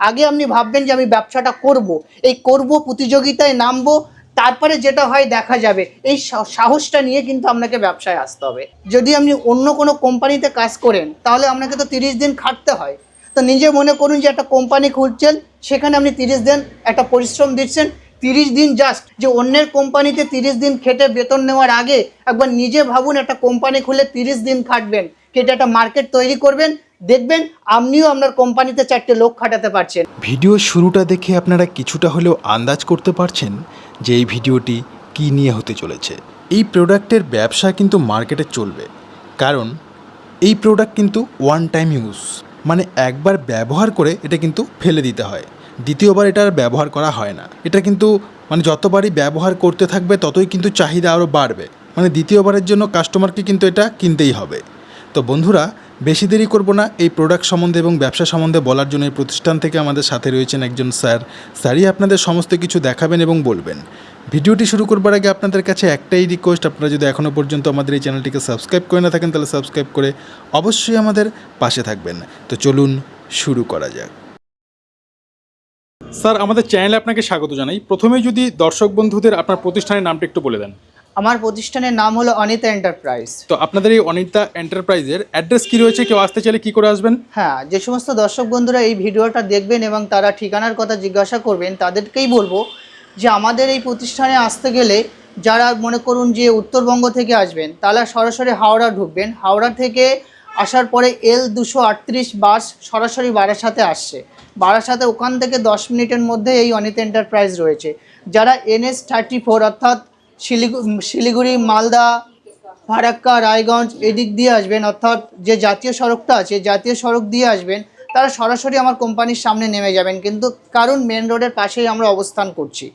আগে আপনি ভাববেন যে আমি ব্যবসাটা করব, এই করব প্রতিযোগিতায় নামবো, তারপরে যেটা হয় দেখা যাবে। এই সাহসটা নিয়ে কিন্তু আপনাকে ব্যবসায় আসতে হবে। যদি আপনি অন্য কোনো কোম্পানিতে কাজ করেন তাহলে আপনাকে তো 30 দিন খাটতে হয়। তো নিজে মনে করুন যে একটা কোম্পানি খুলছেন, সেখানে আপনি 30 দিন একটা পরিশ্রম দিচ্ছেন। 30 দিন জাস্ট যে অন্যের কোম্পানিতে 30 দিন খেটে বেতন নেওয়ার আগে একবার নিজে ভাবুন, একটা কোম্পানি খুলে 30 দিন খাটবেন, কেটে একটা মার্কেট তৈরি করবেন, দেখবেন আপনিও আপনার কোম্পানিতে 4টে লোক খাটাতে পারছেন। ভিডিও শুরুটা দেখে আপনারা কিছুটা হলেও আন্দাজ করতে পারছেন যে এই ভিডিওটি কী নিয়ে হতে চলেছে। এই প্রোডাক্টের ব্যবসা কিন্তু মার্কেটে চলবে, কারণ এই প্রোডাক্ট কিন্তু ওয়ান টাইম ইউজ, মানে একবার ব্যবহার করে এটা কিন্তু ফেলে দিতে হয়, দ্বিতীয়বার এটা আর ব্যবহার করা হয় না। এটা কিন্তু মানে যতবারই ব্যবহার করতে থাকবে ততই কিন্তু চাহিদা আরও বাড়বে, মানে দ্বিতীয়বারের জন্য কাস্টমারকে কিন্তু এটা কিনতেই হবে। তো বন্ধুরা, বেশি দেরি করব না, এই প্রোডাক্ট সম্বন্ধে এবং ব্যবসা সম্বন্ধে বলার জন্য এই প্রতিষ্ঠান থেকে আমাদের সাথে রয়েছেন একজন স্যারই আপনাদের সমস্ত কিছু দেখাবেন এবং বলবেন। ভিডিওটি শুরু করবার আগে আপনাদের কাছে একটাই রিকোয়েস্ট, আপনারা যদি এখনও পর্যন্ত আমাদের এই চ্যানেলটিকে সাবস্ক্রাইব করে না থাকেন তাহলে সাবস্ক্রাইব করে অবশ্যই আমাদের পাশে থাকবেন। তো চলুন শুরু করা যাক। স্যার, আমাদের চ্যানেলে আপনাকে স্বাগত জানাই। প্রথমে যদি দর্শক বন্ধুদের আপনার প্রতিষ্ঠানের নামটা একটু বলে দেন। আমার প্রতিষ্ঠানের নাম হলো অনিতা এন্টারপ্রাইজ। তো আপনাদের এই অনিতা এন্টারপ্রাইজের অ্যাড্রেস কী রয়েছে, কেউ আসতে চাইলে কী করে আসবেন? হ্যাঁ, যে সমস্ত দর্শক বন্ধুরা এই ভিডিওটা দেখবেন এবং তারা ঠিকানার কথা জিজ্ঞাসা করবেন, তাদেরকেই বলবো যে আমাদের এই প্রতিষ্ঠানে আসতে গেলে যারা মনে করুন যে উত্তরবঙ্গ থেকে আসবেন তারা সরাসরি হাওড়া ঢুকবেন। হাওড়া থেকে আসার পরে L238 বাস সরাসরি বারাসাতে আসছে। বারাসাতে ওখান থেকে 10 মিনিটের মধ্যে এই অনিতা এন্টারপ্রাইজ রয়েছে। যারা NH34 অর্থাৎ শিলিগুড়ি, মালদা, ফারাক্কা, রায়গঞ্জ এদিক দিয়ে আসবেন, অর্থাৎ যে জাতীয় সড়কটা আছে জাতীয় সড়ক দিয়ে আসবেন, তারা সরাসরি আমার কোম্পানির সামনে নেমে যাবেন, কিন্তু কারণ মেন রোডের পাশেই আমরা অবস্থান করছি।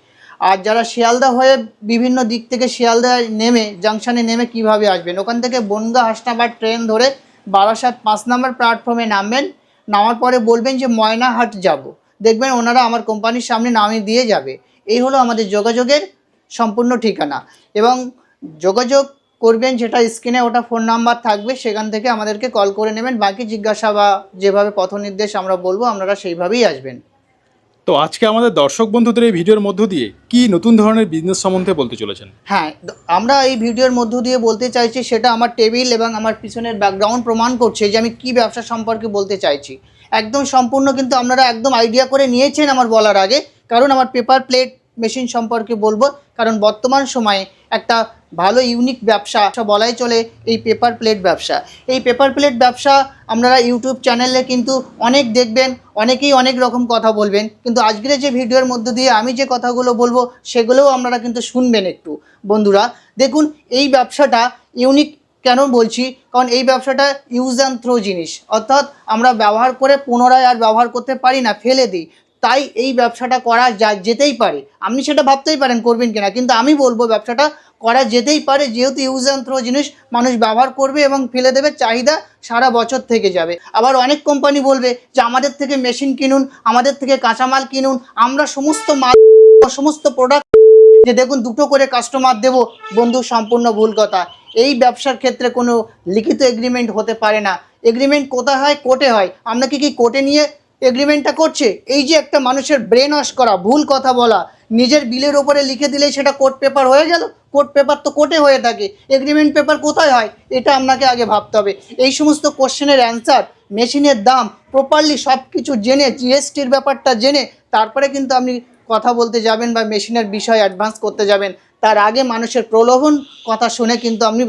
আর যারা শিয়ালদা হয়ে বিভিন্ন দিক থেকে শিয়ালদা নেমে জাংশনে নেমে কিভাবে আসবেন, ওখান থেকে বনগাঁ হাসনাবাদ ট্রেন ধরে বারাসাত 5 নম্বর প্ল্যাটফর্মে নামবেন। নামার পরে বলবেন যে ময়নাহাট যাব, দেখবেন ওনারা আমার কোম্পানির সামনে নামিয়ে দিয়ে যাবে। এই হলো আমাদের যোগাযোগের সম্পূর্ণ ঠিকানা। এবং যোগাযোগ করবেন যেটা স্ক্রিনে ওটা ফোন নাম্বার থাকবে, সেখান থেকে আমাদেরকে কল করে নেবেন। বাকি জিজ্ঞাসা বা যেভাবে পথ নির্দেশ আমরা বলবো আপনারা সেইভাবেই আসবেন। তো আজকে আমাদের দর্শক বন্ধুদের এই ভিডিওর মধ্য দিয়ে কি নতুন ধরনের বিজনেস সম্বন্ধে বলতে চলেছেন? হ্যাঁ, আমরা এই ভিডিওর মধ্য দিয়ে বলতে চাইছি, সেটা আমার টেবিল এবং আমার পিছনের ব্যাকগ্রাউন্ড প্রমাণ করছে যে আমি কি ব্যবসা সম্পর্কে বলতে চাইছি। একদম সম্পূর্ণ কিন্তু আপনারা একদম আইডিয়া করে নিয়েছেন আমার বলার আগে, কারণ আমার পেপার প্লেট মেশিন সম্পর্কে বলবো। কারণ বর্তমান সময়ে একটা ভালো ইউনিক ব্যবসা বলাই চলে এই পেপার প্লেট ব্যবসা। এই পেপার প্লেট ব্যবসা আপনারা ইউটিউব চ্যানেলে কিন্তু অনেক দেখবেন, অনেকেই অনেক রকম কথা বলবেন, কিন্তু আজকের যে ভিডিওর মধ্য দিয়ে আমি যে কথাগুলো বলবো সেগুলোও আপনারা কিন্তু শুনবেন একটু। বন্ধুরা দেখুন, এই ব্যবসাটা ইউনিক কেন বলছি, কারণ এই ব্যবসাটা ইউজ অ্যান্ড থ্রো জিনিস, অর্থাৎ আমরা ব্যবহার করে পুনরায় আর ব্যবহার করতে পারি না, ফেলে দিই। তাই এই ব্যবসাটা করা যেতেই পারে। আপনি সেটা ভাবতেই পারেন করবেন কিনা, কিন্তু আমি বলবো ব্যবসাটা করা যেতেই পারে, যেহেতু ইউজ অ্যান্ড থ্রো জিনিস মানুষ ব্যবহার করবে এবং ফেলে দেবে, চাহিদা সারা বছর থেকে যাবে। আবার অনেক কোম্পানি বলবে যে আমাদের থেকে মেশিন কিনুন, আমাদের থেকে কাঁচামাল কিনুন, আমরা সমস্ত মাল সমস্ত প্রোডাক্ট যে দেখুন দুটো করে কাস্টমার দেবো। বন্ধু, সম্পূর্ণ ভুল কথা। এই ব্যবসার ক্ষেত্রে কোনো লিখিত এগ্রিমেন্ট হতে পারে না। এগ্রিমেন্ট কোথায় হয়? কোর্টে হয়। আপনাকে কি কোর্টে নিয়ে এগ্রিমেন্টটা করছে? এই যে একটা মানুষের ব্রেন ওয়াশ করা, ভুল কথা বলা, নিজের বিলের ওপরে লিখে দিলেই সেটা কোর্ট পেপার হয়ে গেল। কোর্ট পেপার তো কোর্টে হয়ে থাকে, এগ্রিমেন্ট পেপার কোথায় হয়? এটা আপনাকে আগে ভাবতে হবে। এই সমস্ত কোশ্চেনের অ্যান্সার, মেশিনের দাম প্রপারলি সব কিছু জেনে, জিএসটির ব্যাপারটা জেনে তারপরে কিন্তু আপনি কথা বলতে যাবেন বা মেশিনের বিষয় অ্যাডভান্স করতে যাবেন। তার আগে মানুষের প্রলোভন কথা শুনে কিন্তু আপনি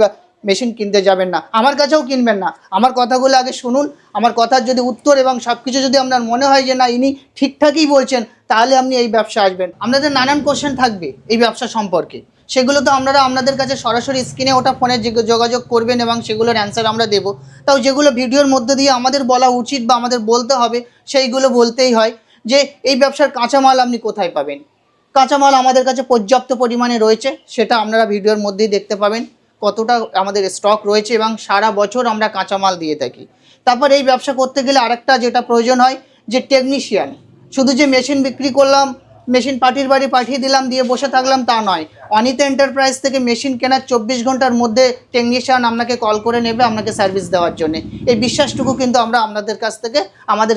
মেশিন কিনতে যাবেন না, আমার কাছেও কিনবেন না। আমার কথাগুলো আগে শুনুন। আমার কথার যদি উত্তর এবং সব কিছু যদি আপনার মনে হয় যে না ইনি ঠিকঠাকই বলছেন, তাহলে আপনি এই ব্যবসা আসবেন। আপনাদের নানান কোশ্চেন থাকবে এই ব্যবসা সম্পর্কে, সেগুলো তো আপনারা আপনাদের কাছে সরাসরি স্ক্রিনে ওটা ফোনে যোগাযোগ করবেন এবং সেগুলোর অ্যান্সার আমরা দেবো। তাও যেগুলো ভিডিওর মধ্যে দিয়ে আমাদের বলা উচিত বা আমাদের বলতে হবে সেইগুলো বলতেই হয়। যে এই ব্যবসার কাঁচামাল আপনি কোথায় পাবেন? কাঁচামাল আমাদের কাছে পর্যাপ্ত পরিমাণে রয়েছে, সেটা আপনারা ভিডিওর মধ্যেই দেখতে পাবেন কতটা আমাদের স্টক রয়েছে এবং সারা বছর আমরা কাঁচামাল দিয়ে থাকি। তারপর এই ব্যবসা করতে গেলে আরেকটা যেটা প্রয়োজন হয় যে টেকনিশিয়ান। শুধু যে মেশিন বিক্রি করলাম মেশিন পার্টির বাড়ি পাঠিয়ে দিলাম, দিয়ে বসে থাকলাম, তা নয়। অনিতা এন্টারপ্রাইজ থেকে মেশিন কেনার 24 ঘন্টার মধ্যে টেকনিশিয়ান আপনাকে কল করে নেবে আপনাকে সার্ভিস দেওয়ার জন্য। এই বিশ্বাসটুকু কিন্তু আমাদের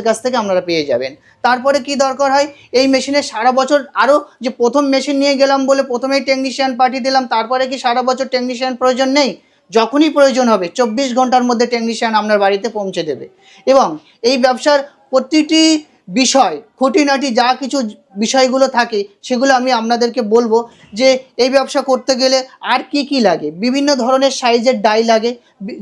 কাছ থেকে আপনারা পেয়ে যাবেন। তারপরে কি দরকার হয়, এই মেশিনে সারা বছর আরও যে প্রথম মেশিন নিয়ে গেলাম বলে প্রথমেই টেকনিশিয়ান পাঠিয়ে দিলাম, তারপরে কি সারা বছর টেকনিশিয়ান প্রয়োজন নেই? যখনই প্রয়োজন হবে 24 ঘন্টার মধ্যে টেকনিশিয়ান আপনার বাড়িতে পৌঁছে দেবে। এবং এই ব্যবসার প্রতিটি বিষয় খুঁটিনাটি যা কিছু বিষয়গুলো থাকে সেগুলো আমি আপনাদেরকে বলবো যে এই ব্যবসা করতে গেলে আর কি কি লাগে। বিভিন্ন ধরনের সাইজের ডাই লাগে,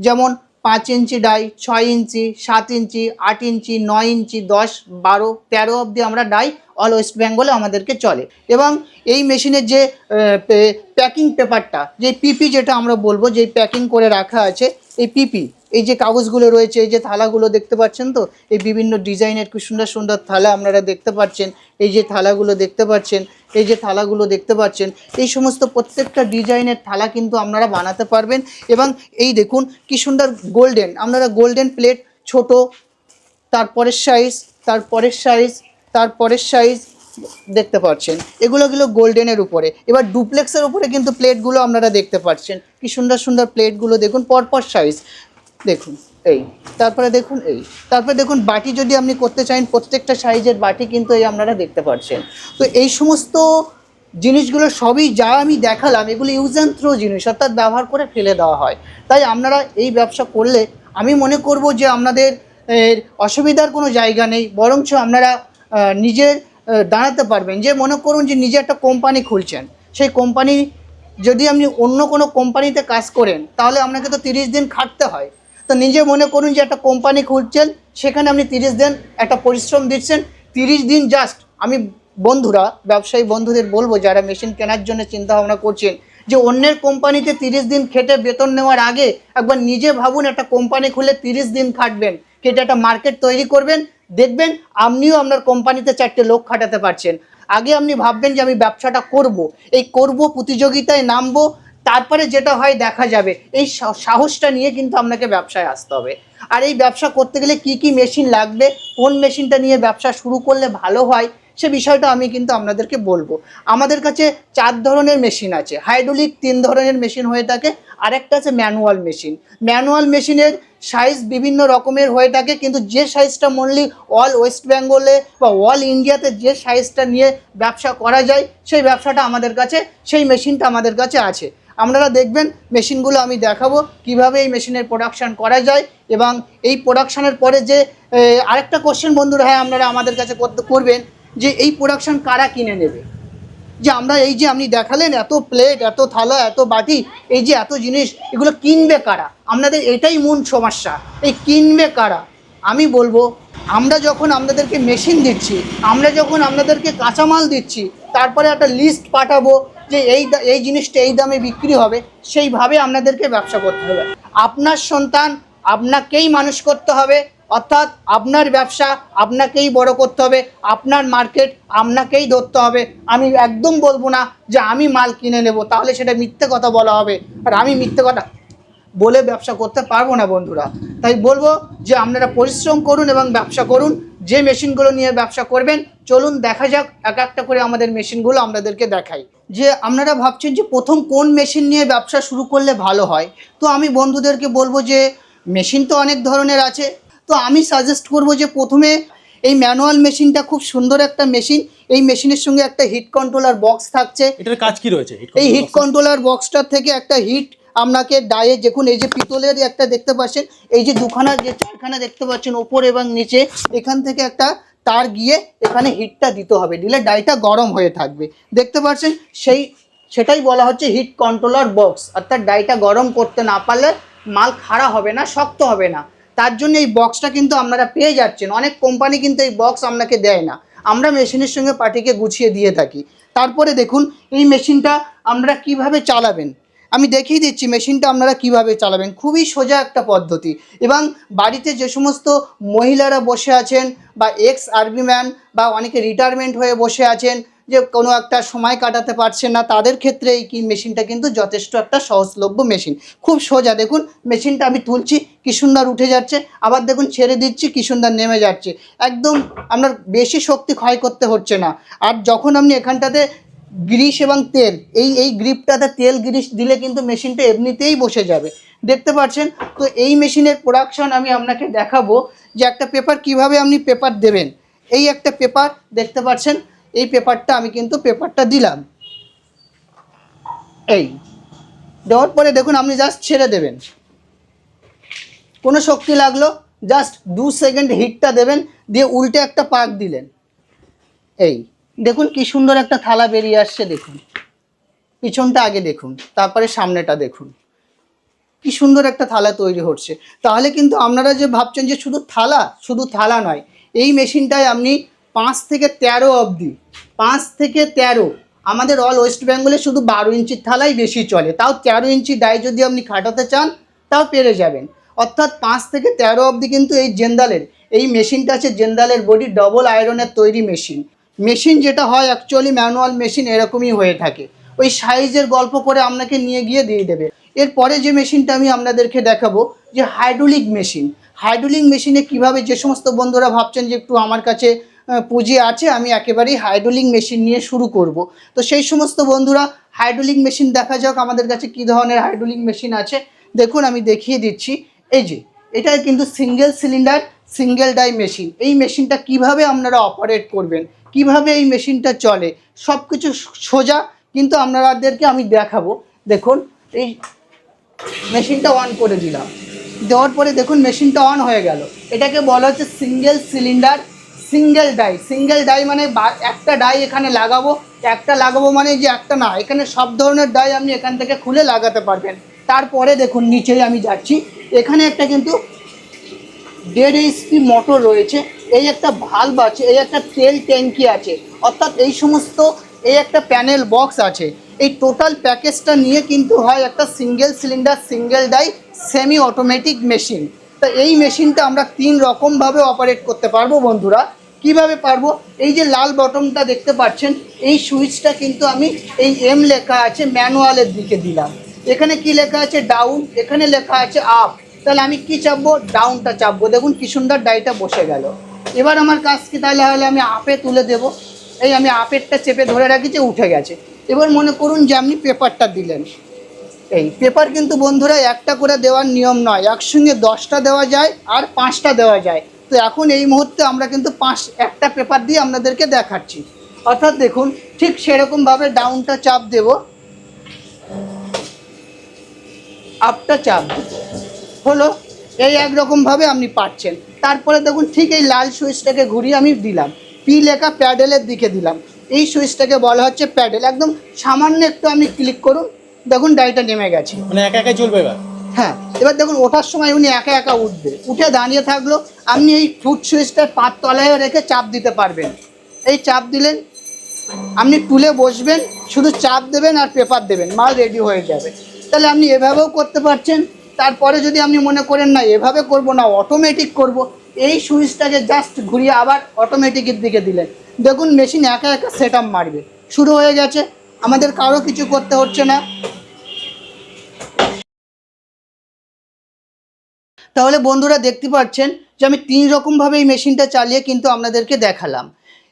যেমন 5 ইঞ্চি ডাই, 6 ইঞ্চি, 7 ইঞ্চি, 8 ইঞ্চি, 9 ইঞ্চি, 10, 12, 13 অবধি আমরা ডাই অল ওয়েস্ট বেঙ্গলে আমাদেরকে চলে। এবং এই মেশিনের যে প্যাকিং পেপারটা, যে পিপি যেটা আমরা বলবো, যে প্যাকিং করে রাখা আছে এই পিপি, এই যে কাগজগুলো রয়েছে, এই যে থালাগুলো দেখতে পাচ্ছেন, তো এই বিভিন্ন ডিজাইনের খুব সুন্দর সুন্দর থালা আপনারা দেখতে পাচ্ছেন, এই যে থালাগুলো দেখতে পাচ্ছেন, এই যে থালাগুলো দেখতে পাচ্ছেন, এই সমস্ত প্রত্যেকটা ডিজাইনের থালা কিন্তু আপনারা বানাতে পারবেন। এবং এই দেখুন কি সুন্দর গোল্ডেন, আপনারা গোল্ডেন প্লেট, ছোট, তারপরের সাইজ, তারপরের সাইজ, তারপরের সাইজ দেখতে পাচ্ছেন, এগুলো গোল্ডেনের উপরে। এবার ডুপ্লেক্সের উপরে কিন্তু প্লেটগুলো আপনারা দেখতে পাচ্ছেন, কি সুন্দর সুন্দর প্লেটগুলো দেখুন, পরপর সাইজ দেখুন, এই তারপরে দেখুন, এই তারপরে দেখুন বাটি যদি আপনি করতে চান, প্রত্যেকটা সাইজের বাটি কিন্তু এই আপনারা দেখতে পাচ্ছেন। তো এই সমস্ত জিনিসগুলো সবই যা আমি দেখালাম, এগুলো ইউজ অ্যান্ড থ্রো জিনিস, অর্থাৎ ব্যবহার করে ফেলে দেওয়া হয়। তাই আপনারা এই ব্যবসা করলে আমি মনে করব যে আপনাদের অসুবিধার কোনো জায়গা নেই, বরঞ্চ আপনারা নিজের দাঁড়াতে পারবেন। যে মনে করুন যে নিজে একটা কোম্পানি খুলছেন, সেই কোম্পানি যদি আপনি অন্য কোনো কোম্পানিতে কাজ করেন তাহলে আপনাকে তো 30 দিন খাটতে হয়। তো নিজে মনে করুন যে একটা কোম্পানি খুলছেন, সেখানে আপনি 30 দিন একটা পরিশ্রম দিচ্ছেন, 30 দিন জাস্ট। আমি বন্ধুরা, ব্যবসায়ী বন্ধুদের বলবো যারা মেশিন কেনার জন্য চিন্তা ভাবনা করছেন, যে অন্যের কোম্পানিতে 30 দিন খেটে বেতন নেওয়ার আগে একবার নিজে ভাবুন একটা কোম্পানি খুলে 30 দিন খাটবেন, কেটে একটা মার্কেট তৈরি করবেন, দেখবেন আপনিও আপনার কোম্পানিতে 4টে লোক খাটাতে পারছেন। আগে আপনি ভাববেন যে আমি ব্যবসাটা করব, এই করব, প্রতিযোগিতায় নামবো, তারপরে যেটা হয় দেখা যাবে। এই সাহসটা নিয়ে কিন্তু আপনাকে ব্যবসায় আসতে হবে। আর এই ব্যবসা করতে গেলে কি কি মেশিন লাগবে, কোন মেশিনটা নিয়ে ব্যবসা শুরু করলে ভালো হয়, সে বিষয়টা আমি কিন্তু আপনাদেরকে বলবো। আমাদের কাছে 4 ধরনের মেশিন আছে। হাইড্রোলিক 3 ধরনের মেশিন হয়ে থাকে, আরেকটা আছে ম্যানুয়াল মেশিন। ম্যানুয়াল মেশিনের সাইজ বিভিন্ন রকমের হয়ে থাকে, কিন্তু যে সাইজটা মনলি অল ওয়েস্ট বেঙ্গলে বা অল ইন্ডিয়াতে যে সাইজটা নিয়ে ব্যবসা করা যায়, সেই ব্যবসাটা আমাদের কাছে, সেই মেশিনটা আমাদের কাছে আছে। আপনারা দেখবেন মেশিনগুলো আমি দেখাবো কিভাবে এই মেশিনের প্রোডাকশান করা যায়। এবং এই প্রোডাকশানের পরে যে আরেকটা কোশ্চেন বন্ধুরা, হ্যাঁ আপনারা আমাদের কাছে করবেন যে এই প্রোডাকশান কারা কিনে নেবে। যে আমরা এই যে আপনি দেখালেন এত প্লেট, এত থালা, এত বাটি, এই যে এত জিনিস, এগুলো কিনবে কারা? আপনাদের এটাই মূল সমস্যা, এই কিনবে কারা। আমি বলবো আমরা যখন আপনাদেরকে মেশিন দিচ্ছি, আমরা যখন আপনাদেরকে কাঁচামাল দিচ্ছি, তারপরে একটা লিস্ট পাঠাবো যে এই জিনিসটা এই দামে বিক্রি হবে, সেইভাবে আপনাদেরকে ব্যবসা করতে হবে। আপনার সন্তান আপনাকেই মানুষ করতে হবে, অর্থাৎ আপনার ব্যবসা আপনাকেই বড় করতে হবে, আপনার মার্কেট আপনাকেই ধরতে হবে। আমি একদম বলবো না যে আমি মাল কিনে নেব, তাহলে সেটা মিথ্যে কথা বলা হবে, আর আমি মিথ্যে কথা বলে ব্যবসা করতে পারবো না বন্ধুরা। তাই বলবো যে আপনারা পরিশ্রম করুন এবং ব্যবসা করুন। যে মেশিনগুলো নিয়ে ব্যবসা করবেন, চলুন দেখা যাক এক একটা করে আমাদের মেশিনগুলো আপনাদেরকে দেখাই। যে আপনারা ভাবছেন যে প্রথম কোন মেশিন নিয়ে ব্যবসা শুরু করলে ভালো হয়, তো আমি বন্ধুদেরকে বলবো যে মেশিন তো অনেক ধরনের আছে। তো আমি সাজেস্ট করব যে প্রথমে এই ম্যানুয়াল মেশিনটা খুব সুন্দর একটা মেশিন। এই মেশিনের সঙ্গে একটা হিট কন্ট্রোলার বক্স থাকছে। এটার কাজ কি রয়েছে? এই হিট কন্ট্রোলার বক্সটার থেকে একটা হিট আপনাকে ডায়ে, দেখুন এই যে পিতলের একটা দেখতে পাচ্ছেন, এই যে দুখানা যে চারখানা দেখতে পাচ্ছেন ওপর এবং নিচে, এখান থেকে একটা তার গিয়ে এখানে হিটটা দিতে হবে, দিলে ডাইটা গরম হয়ে থাকবে। দেখতে পাচ্ছেন সেটাই বলা হচ্ছে হিট কন্ট্রোলার বক্স, অর্থাৎ ডাইটা গরম করতে না পারলে মাল খাড়া হবে না, শক্ত হবে না। তার জন্য এই বক্সটা কিন্তু আপনারা পেয়ে যাচ্ছেন। অনেক কোম্পানি কিন্তু এই বক্স আপনাকে দেয় না, আমরা মেশিনের সঙ্গে পার্টিকে গুছিয়ে দিয়ে থাকি। তারপরে দেখুন এই মেশিনটা আপনারা কিভাবে চালাবেন, আমি দেখিয়ে দিচ্ছি মেশিনটা আপনারা কিভাবে চালাবেন। খুবই সোজা একটা পদ্ধতি। এবং বাড়িতে যে সমস্ত মহিলারা বসে আছেন বা এক্স আর্মি ম্যান বা অনেকে রিটায়ারমেন্ট হয়ে বসে আছেন, যে কোনো একটা সময় কাটাতে পারছেন না, তাদের ক্ষেত্রে এই কি মেশিনটা কিন্তু যথেষ্ট একটা সহজলভ্য মেশিন। খুব সোজা, দেখুন মেশিনটা আমি তুলছি কি সুন্দর উঠে যাচ্ছে, আবার দেখুন ছেড়ে দিচ্ছি কি সুন্দর নেমে যাচ্ছে, একদম আপনার বেশি শক্তি ক্ষয় করতে হচ্ছে না। আর যখন আপনি এখানটাতে গ্রিস এবং তেল, এই গ্রিপটাতে তেল গ্রিস দিলে কিন্তু মেশিনটা এমনিতেই বসে যাবে, দেখতে পাচ্ছেন। তো এই মেশিনের প্রোডাকশন আমি আপনাকে দেখাবো যে একটা পেপার কিভাবে আপনি পেপার দেবেন। এই একটা পেপার দেখতে পাচ্ছেন, এই পেপারটা আমি কিন্তু পেপারটা দিলাম, এই দেওয়ার পরে দেখুন আপনি জাস্ট ছেড়ে দেবেন, কোনো শক্তি লাগলো, জাস্ট 2 সেকেন্ড হিটটা দেবেন, দিয়ে উল্টে একটা পাক দিলেন, এই দেখুন কি সুন্দর একটা থালা বেরিয়ে আসছে। দেখুন পিছনটা আগে দেখুন, তারপরে সামনেটা দেখুন, কি সুন্দর একটা থালা তৈরি হচ্ছে। তাহলে কিন্তু আপনারা যে ভাবছেন যে শুধু থালা নয়, এই মেশিনটায় আপনি 5 থেকে 13 অবধি, 5 থেকে 13, আমাদের অল ওয়েস্ট বেঙ্গলে শুধু 12 ইঞ্চির থালাই বেশি চলে, তাও 13 ইঞ্চি ডাই যদি আপনি খাটাতে চান তাও পেরে যাবেন। অর্থাৎ 5 থেকে 13 অবধি কিন্তু এই জেন্দালের এই মেশিনটা আছে, জেন্দালের বডি ডবল আয়রনের তৈরি মেশিন যেটা হয় অ্যাকচুয়ালি ম্যানুয়াল মেশিন এরকমই হয়ে থাকে, ওই সাইজের গল্প করে আপনাকে নিয়ে গিয়ে দিয়ে দেবে। এরপরে যে মেশিনটা আমি আপনাদেরকে দেখাবো যে হাইড্রোলিক মেশিনে কিভাবে, যে সমস্ত বন্ধুরা ভাবছেন যে একটু আমার কাছে পুঁজি আছে, আমি একেবারেই হাইড্রোলিক মেশিন নিয়ে শুরু করব, তো সেই সমস্ত বন্ধুরা হাইড্রোলিক মেশিন দেখা যাক আমাদের কাছে কী ধরনের হাইড্রোলিক মেশিন আছে। দেখুন আমি দেখিয়ে দিচ্ছি, এই যে এটা কিন্তু single cylinder single die machine. এই মেশিনটা কিভাবে আপনারা অপারেট করবেন, কিভাবে এই মেশিনটা চলে, সব কিছু সোজা কিন্তু আপনাদেরকে আমি দেখাবো। দেখুন এই মেশিনটা অন করে দিলাম, দেওয়ার পরে দেখুন মেশিনটা অন হয়ে গেল। এটাকে বলা হচ্ছে সিঙ্গেল সিলিন্ডার সিঙ্গেল ডাই মানে একটা ডাই এখানে লাগাবো মানে যে একটা না, এখানে সব ধরনের ডাই আপনি এখান থেকে খুলে লাগাতে পারবেন। তারপরে দেখুন নিচেই আমি যাচ্ছি, এখানে একটা কিন্তু 1.5 HP মোটর রয়েছে, এই একটা ভালভ আছে, এই একটা তেল ট্যাঙ্কি আছে, অর্থাৎ এই সমস্ত এই একটা প্যানেল বক্স আছে। এই টোটাল প্যাকেজটা নিয়ে কিন্তু হয় একটা single cylinder single die semi automatic machine. তো এই মেশিনটা আমরা 3 রকমভাবে অপারেট করতে পারবো বন্ধুরা। কিভাবে পারবো, এই যে লাল বটনটা দেখতে পাচ্ছেন, এই সুইচটা কিন্তু আমি এই এম লেখা আছে ম্যানুয়ালের দিকে দিলাম, এখানে কি লেখা আছে ডাউন, এখানে লেখা আছে আপ, তাহলে আমি কি চাপবো, ডাউনটা চাপবো, দেখুন কি সুন্দর ডাইটা বসে গেল। এবার আমার কাজ কি, তাহলে আমি আপে তুলে দেব, এই আমি আপেরটা চেপে ধরে রাখি যে উঠে গেছে। এবার মনে করুন যে আপনি পেপারটা দিলেন, এই পেপার কিন্তু বন্ধুরা একটা করে দেওয়ার নিয়ম নয়, একসঙ্গে 10টা দেওয়া যায় আর 5টা দেওয়া যায়। তো এখন এই মুহূর্তে আমরা কিন্তু একটা পেপার দিয়ে আপনাদেরকে দেখাচ্ছি, অর্থাৎ দেখুন ঠিক সেরকমভাবে ডাউনটা চাপ দেব, আপটা চাপ দেব, হলো এই একরকমভাবে আপনি পাচ্ছেন। তারপরে দেখুন ঠিক এই লাল সুইচটাকে ঘুরিয়ে আমি দিলাম, পি লেখা প্যাডেলের দিকে দিলাম, এই সুইচটাকে বলা হচ্ছে প্যাডেল। একদম সামান্য একটু আপনি ক্লিক করুন, দেখুন ডাইটা নেমে গেছে, মানে একা একা চলবে এবার। হ্যাঁ এবার দেখুন ওঠার সময় উনি একা একা উঠবে, উঠে দাঁড়িয়ে থাকলো, আপনি এই ফুট সুইচটার পাত তলায় রেখে চাপ দিতে পারবেন, এই চাপ দিলেন আপনি তুলে বসবেন, শুধু চাপ দেবেন আর পেপার দেবেন, মাল রেডি হয়ে যাবে। তাহলে আপনি এভাবেও করতে পারছেন। তারপরে যদি আপনি মনে করেন না এভাবে করব না অটোমেটিক করব, এই সুইচটাকে জাস্ট ঘুরিয়ে আবার অটোমেটিকের দিকে দিলেন, দেখুন মেশিন একা একা সেট আপ মারবে, শুরু হয়ে গেছে, আমাদের কারো কিছু করতে হচ্ছে না। তাহলে বন্ধুরা দেখতে পাচ্ছেন যে আমি 3 রকমভাবে এই মেশিনটা চালিয়ে কিন্তু আপনাদেরকে দেখালাম।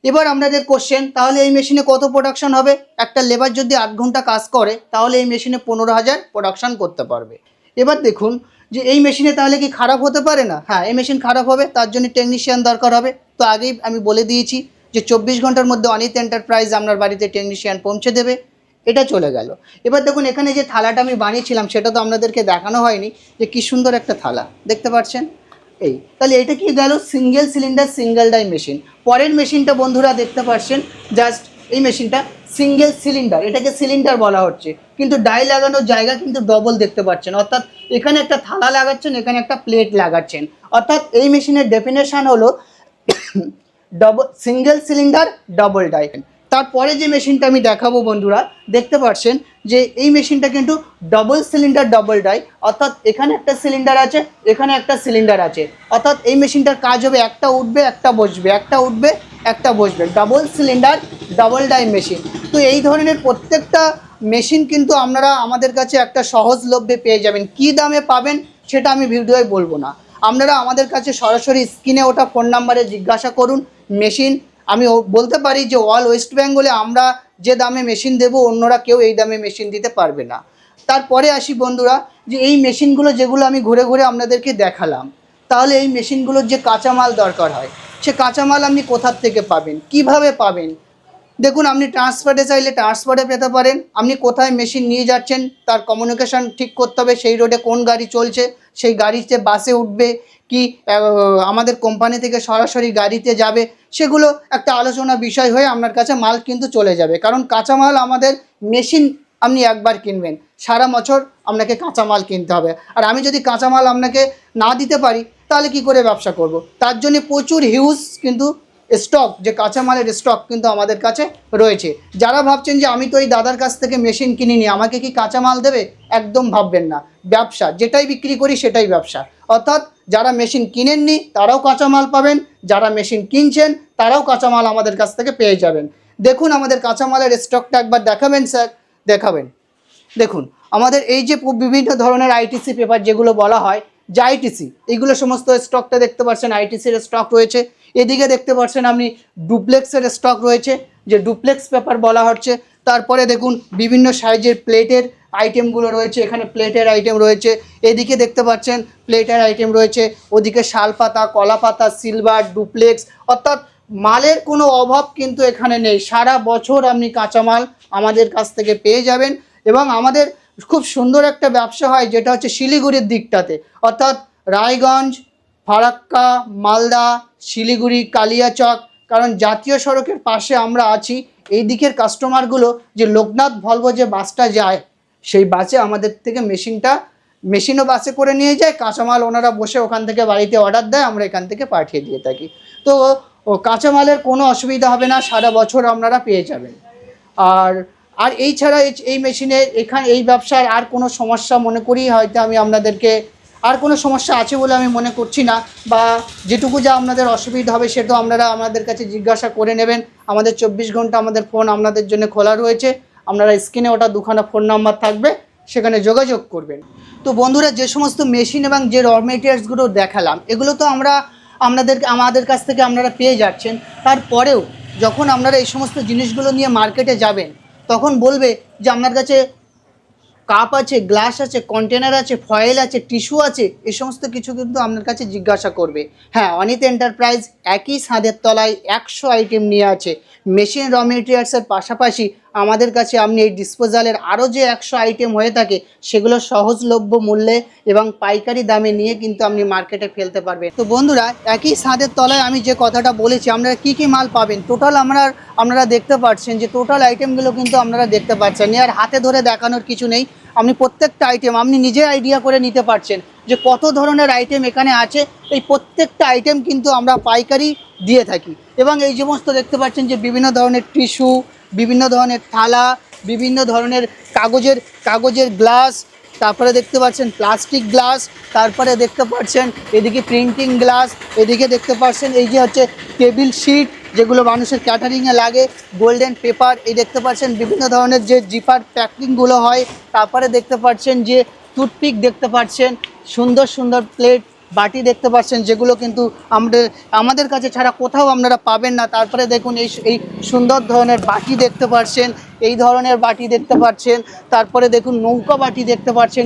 এবার আপনাদের কোশ্চেন, তাহলে এই মেশিনে কত প্রোডাকশন হবে? একটা লেবার যদি 8 ঘন্টা কাজ করে তাহলে এই মেশিনে 15,000 প্রোডাকশন করতে পারবে। এবার দেখুন যে এই মেশিনে তাহলে কি খারাপ হতে পারে না? হ্যাঁ, এই মেশিন খারাপ হবে, তার জন্য টেকনিশিয়ান দরকার হবে। তো আগেই আমি বলে দিয়েছি যে 24 ঘন্টার মধ্যে অনিত এন্টারপ্রাইজ আপনার বাড়িতে টেকনিশিয়ান পৌঁছে দেবে। এটা চলে গেল। এবার দেখুন এখানে যে থালাটা আমি বানিয়েছিলাম সেটা তো আপনাদেরকে দেখানো হয়নি, যে কি সুন্দর একটা থালা দেখতে পাচ্ছেন। এই তাহলে এটা কি গেল single cylinder single die machine. পরের মেশিনটা বন্ধুরা দেখতে পাচ্ছেন, জাস্ট এই মেশিনটা সিঙ্গেল সিলিন্ডার, এটাকে সিলিন্ডার বলা হচ্ছে, কিন্তু ডাই লাগানোর জায়গা কিন্তু ডবল দেখতে পাচ্ছেন, অর্থাৎ এখানে একটা থালা লাগাচ্ছেন, এখানে একটা প্লেট লাগাচ্ছেন, অর্থাৎ এই মেশিনের ডেফিনেশন হলো সিঙ্গেল সিলিন্ডার ডবল ডাই। তারপরে যে মেশিনটা আমি দেখাবো বন্ধুরা দেখতে পাচ্ছেন যে এই মেশিনটা কিন্তু ডবল সিলিন্ডার ডবল ডাই, অর্থাৎ এখানে একটা সিলিন্ডার আছে, এখানে একটা সিলিন্ডার আছে, অর্থাৎ এই মেশিনটার কাজ হবে একটা উঠবে একটা বসবে, একটা উঠবে একটা বসবে, double cylinder double die machine. তো এই ধরনের প্রত্যেকটা মেশিন কিন্তু আপনারা আমাদের কাছে একটা সহজলভ্যে পেয়ে যাবেন। কি দামে পাবেন সেটা আমি ভিডিওয় বলবো না, আপনারা আমাদের কাছে সরাসরি স্ক্রিনে ওটা ফোন নাম্বারে জিজ্ঞাসা করুন। মেশিন আমি বলতে পারি যে অল ওয়েস্ট বেঙ্গলে আমরা যে দামে মেশিন দেবো অন্যরা কেউ এই দামে মেশিন দিতে পারবে না। তারপরে আসি বন্ধুরা, যে এই মেশিনগুলো যেগুলো আমি ঘুরে ঘুরে আপনাদেরকে দেখালাম, তাহলে এই মেশিনগুলোর যে কাঁচামাল দরকার হয় সে কাঁচামাল আপনি কোথার থেকে পাবেন, কিভাবে পাবেন? দেখুন, আপনি ট্রান্সপোর্টে চাইলে ট্রান্সপোর্টে পেতে পারেন। আপনি কোথায় মেশিন নিয়ে যাচ্ছেন তার কমিউনিকেশন ঠিক করতে হবে, সেই রোডে কোন গাড়ি চলছে, সেই গাড়িতে বাসে উঠবে কি আমাদের কোম্পানি থেকে সরাসরি গাড়িতে যাবে, সেগুলো একটা আলোচনা বিষয় হয়ে আপনার কাছে মাল কিন্তু চলে যাবে। কারণ কাঁচামাল আমাদের মেশিন আপনি একবার কিনবেন, সারা বছর আপনাকে কাঁচামাল কিনতে হবে। আর আমি যদি কাঁচামাল আপনাকে না দিতে পারি তাহলে কি করে ব্যবসা করব? তার জন্য প্রচুর হিউজ কিন্তু স্টক, যে কাঁচামালের স্টক কিন্তু আমাদের কাছে রয়েছে। যারা ভাবছেন যে আমি তো এই দাদার কাছ থেকে মেশিন কিনিনি, আমাকে কি কাঁচামাল দেবে, একদম ভাববেন না। ব্যবসা যেটাই বিক্রি করি সেটাই ব্যবসা। অর্থাৎ যারা মেশিন কিনেননি তারাও কাঁচামাল পাবেন, যারা মেশিন কিনছেন তারাও কাঁচামাল আমাদের কাছ থেকে পেয়ে যাবেন। দেখুন আমাদের কাঁচামালের স্টকটা একবার দেখাবেন স্যার? দেখাবেন। দেখুন আমাদের এই যে বিভিন্ন ধরনের আইটিসি পেপার যেগুলো বলা হয় যে আইটিসি, এইগুলো সমস্ত স্টকটা দেখতে পাচ্ছেন, আইটিসির স্টক রয়েছে। এদিকে দেখতে পাচ্ছেন আপনি ডুপ্লেক্সের স্টক রয়েছে, যে ডুপ্লেক্স পেপার বলা হচ্ছে। তারপরে দেখুন বিভিন্ন সাইজের প্লেটের আইটেমগুলো রয়েছে, এখানে প্লেটের আইটেম রয়েছে। এদিকে দেখতে পাচ্ছেন প্লেটের আইটেম রয়েছে, ওদিকে শালপাতা, কলাপাতা, সিলভার, ডুপ্লেক্স। অর্থাৎ মালের কোনো অভাব কিন্তু এখানে নেই। সারা বছর আপনি কাঁচামাল আমাদের কাছ থেকে পেয়ে যাবেন। এবং আমাদের খুব সুন্দর একটা ব্যবসা হয় যেটা হচ্ছে শিলিগুড়ির দিকটাতে, অর্থাৎ রায়গঞ্জ, ফারাক্কা, মালদা, শিলিগুড়ি, কালিয়াচক। কারণ জাতীয় সড়কের পাশে আমরা আছি। এই দিকের কাস্টমারগুলো যে লোকনাথ ভলভো যে বাসটা যায়, সেই বাসে আমাদের থেকে মেশিনও বাসে করে নিয়ে যায়, কাঁচামাল ওনারা বসে ওখান থেকে বাড়িতে অর্ডার দেয়, আমরা এখান থেকে পাঠিয়ে দিয়ে থাকি। তো কাঁচামালের কোনো অসুবিধা হবে না, সারা বছর আপনারা পেয়ে যাবেন। আর এই ছাড়া এই মেশিনে এখানে এই ব্যবসার আর কোনো সমস্যা মনে করি হয়তো আমি আপনাদেরকে, আর কোনো সমস্যা আছে বলে আমি মনে করছি না, বা যেটুকু যা আপনাদের অসুবিধা হবে সেটা আপনারা আমাদের কাছে জিজ্ঞাসা করে নেবেন। আমাদের 24 ঘন্টা আমাদের ফোন আপনাদের জন্য খোলা রয়েছে। আপনারা স্ক্রিনে ওটা দুখানা ফোন নাম্বার থাকবে, সেখানে যোগাযোগ করবেন। তো বন্ধুরা, যে সমস্ত মেশিন এবং যে র মেটেরিয়ালসগুলো দেখালাম এগুলো তো আমাদের কাছ থেকে আপনারা পেয়ে যাচ্ছেন। তারপরেও যখন আপনারা এই সমস্ত জিনিসগুলো নিয়ে মার্কেটে যাবেন তখন বলবে যে আপনার কাছে কাপ আছে, গ্লাস আছে, কন্টেনার আছে, ফয়েল আছে, টিস্যু আছে, এই সমস্ত কিছু কিন্তু আপনার কাছে জিজ্ঞাসা করবে। হ্যাঁ, অনিত এন্টারপ্রাইজ একই ছাদের তলায় 100 আইটেম নিয়ে আছে। মেশিন র মেটেরিয়ালসের পাশাপাশি আমাদের কাছে আপনি এই ডিসপোজালের আরও যে 100 আইটেম হয়ে থাকে সেগুলো সহজলভ্য মূল্যে এবং পাইকারি দামে নিয়ে কিন্তু আপনি মার্কেটে ফেলতে পারবেন। তো বন্ধুরা, একই ছাদের তলায় আমি যে কথাটা বলেছি, আপনারা কী কী মাল পাবেন টোটাল আপনারা দেখতে পাচ্ছেন, যে টোটাল আইটেমগুলো কিন্তু আপনারা দেখতে পাচ্ছেন। আর হাতে ধরে দেখানোর কিছু নেই, আপনি প্রত্যেকটা আইটেম আপনি নিজে আইডিয়া করে নিতে পারছেন যে কত ধরনের আইটেম এখানে আছে। এই প্রত্যেকটা আইটেম কিন্তু আমরা পাইকারি দিয়ে থাকি। এবং এই সমস্ত দেখতে পাচ্ছেন যে বিভিন্ন ধরনের টিস্যু, বিভিন্ন ধরনের থালা, বিভিন্ন ধরনের কাগজের গ্লাস, তারপরে দেখতে পাচ্ছেন প্লাস্টিক গ্লাস, তারপরে দেখতে পাচ্ছেন এদিকে প্রিন্টিং গ্লাস, এদিকে দেখতে পাচ্ছেন এই যে হচ্ছে টেবিল শিট যেগুলো মানুষের ক্যাটারিংয়ে লাগে, গোল্ডেন পেপার, এই দেখতে পাচ্ছেন বিভিন্ন ধরনের যে জিপার প্যাকিংগুলো হয়, তারপরে দেখতে পাচ্ছেন যে টুথপিক দেখতে পাচ্ছেন, সুন্দর সুন্দর প্লেট বাটি দেখতে পাচ্ছেন, যেগুলো কিন্তু আমাদের কাছে ছাড়া কোথাও আপনারা পাবেন না। তারপরে দেখুন এই সুন্দর ধরনের বাটি দেখতে পাচ্ছেন, এই ধরনের বাটি দেখতে পাচ্ছেন। তারপরে দেখুন নৌকা বাটি দেখতে পাচ্ছেন,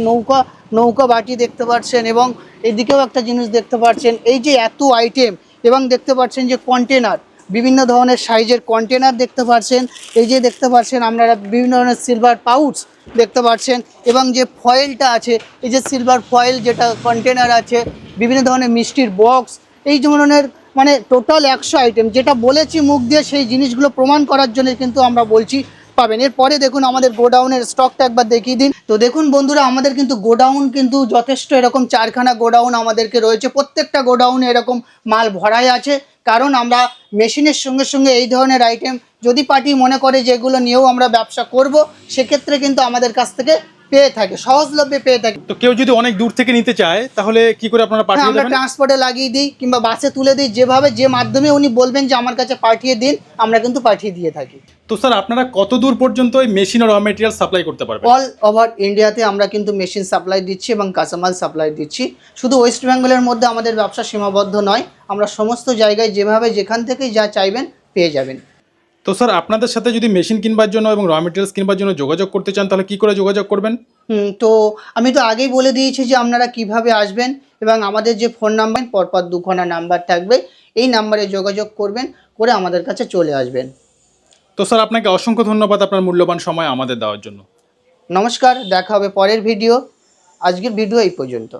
নৌকা বাটি দেখতে পাচ্ছেন। এবং এদিকেও একটা জিনিস দেখতে পাচ্ছেন, এই যে এত আইটেম। এবং দেখতে পাচ্ছেন যে কন্টেনার, বিভিন্ন ধরনের সাইজের কন্টেনার দেখতে পাচ্ছেন। এই যে দেখতে পাচ্ছেন আপনারা বিভিন্ন ধরনের সিলভার পাউচ দেখতে পাচ্ছেন। এবং যে ফয়েলটা আছে, এই যে সিলভার ফয়েল যেটা কন্টেনার আছে, বিভিন্ন ধরনের মিষ্টির বক্স, এই ধরনের মানে টোটাল 100 আইটেম। যেটা বলেছি মুখ দিয়ে সেই জিনিসগুলো প্রমাণ করার জন্য কিন্তু আমরা বলছি পাবেন। এরপরে দেখুন আমাদের গোডাউনের স্টকটা একবার দেখিয়ে দিন। তো দেখুন বন্ধুরা, আমাদের কিন্তু গোডাউন কিন্তু যথেষ্ট, এরকম 4খানা গোডাউন আমাদেরকে রয়েছে। প্রত্যেকটা গোডাউনে এরকম মাল ভরাই আছে। কারণ আমরা মেশিনের সঙ্গে সঙ্গে এই ধরনের আইটেম যদি পার্টি মনে করে যে এগুলো নিয়েও আমরা ব্যবসা করব, সেক্ষেত্রে কিন্তু আমাদের কাছ থেকে পেয়ে থাকে, সহজলভ্যে পেয়ে থাকে। তো কেউ যদি অনেক দূর থেকে নিতে চায় তাহলে কি করে আপনারা হ্যাঁ, পাঠিয়ে আমরা দেবেন? ট্রান্সপোর্টে লাগিয়ে দিই কিংবা বাসে তুলে দিই, যেভাবে যে মাধ্যমে উনি বলবেন যে আমার কাছে পাঠিয়ে দিন, আমরা কিন্তু পাঠিয়ে দিয়ে থাকি। তো স্যার আপনারা কত দূর পর্যন্ত এই মেশিন আর র মেটেরিয়াল সাপ্লাই করতে পারবেন? অল ওভার ইন্ডিয়াতে আমরা কিন্তু মেশিন সাপ্লাই দিচ্ছি এবং কাঁচামাল সাপ্লাই দিচ্ছি। শুধু ওয়েস্ট বেঙ্গলের মধ্যে আমাদের ব্যবসা সীমাবদ্ধ নয়, আমরা সমস্ত জায়গায় যেভাবে যেখান থেকেই যা চাইবেন পেয়ে যাবেন। তো স্যার আপনাদের সাথে যদি মেশিন কিনবার জন্য এবং র মেটেরিয়ালস কিনবার জন্য যোগাযোগ করতে চান তাহলে কি করে যোগাযোগ করবেন? তো আমি তো আগেই বলে দিয়েছি যে আপনারা কিভাবে আসবেন, এবং আমাদের যে ফোন নাম্বার পরপর 2 খানা নাম্বার থাকবে, এই নাম্বারে যোগাযোগ করবেন, করে আমাদের কাছে চলে আসবেন। তো স্যার আপনাকে অসংখ্য ধন্যবাদ আপনার মূল্যবান সময় আমাদের দেওয়ার জন্য। নমস্কার, দেখা হবে পরের ভিডিও। আজকের ভিডিও এই পর্যন্ত।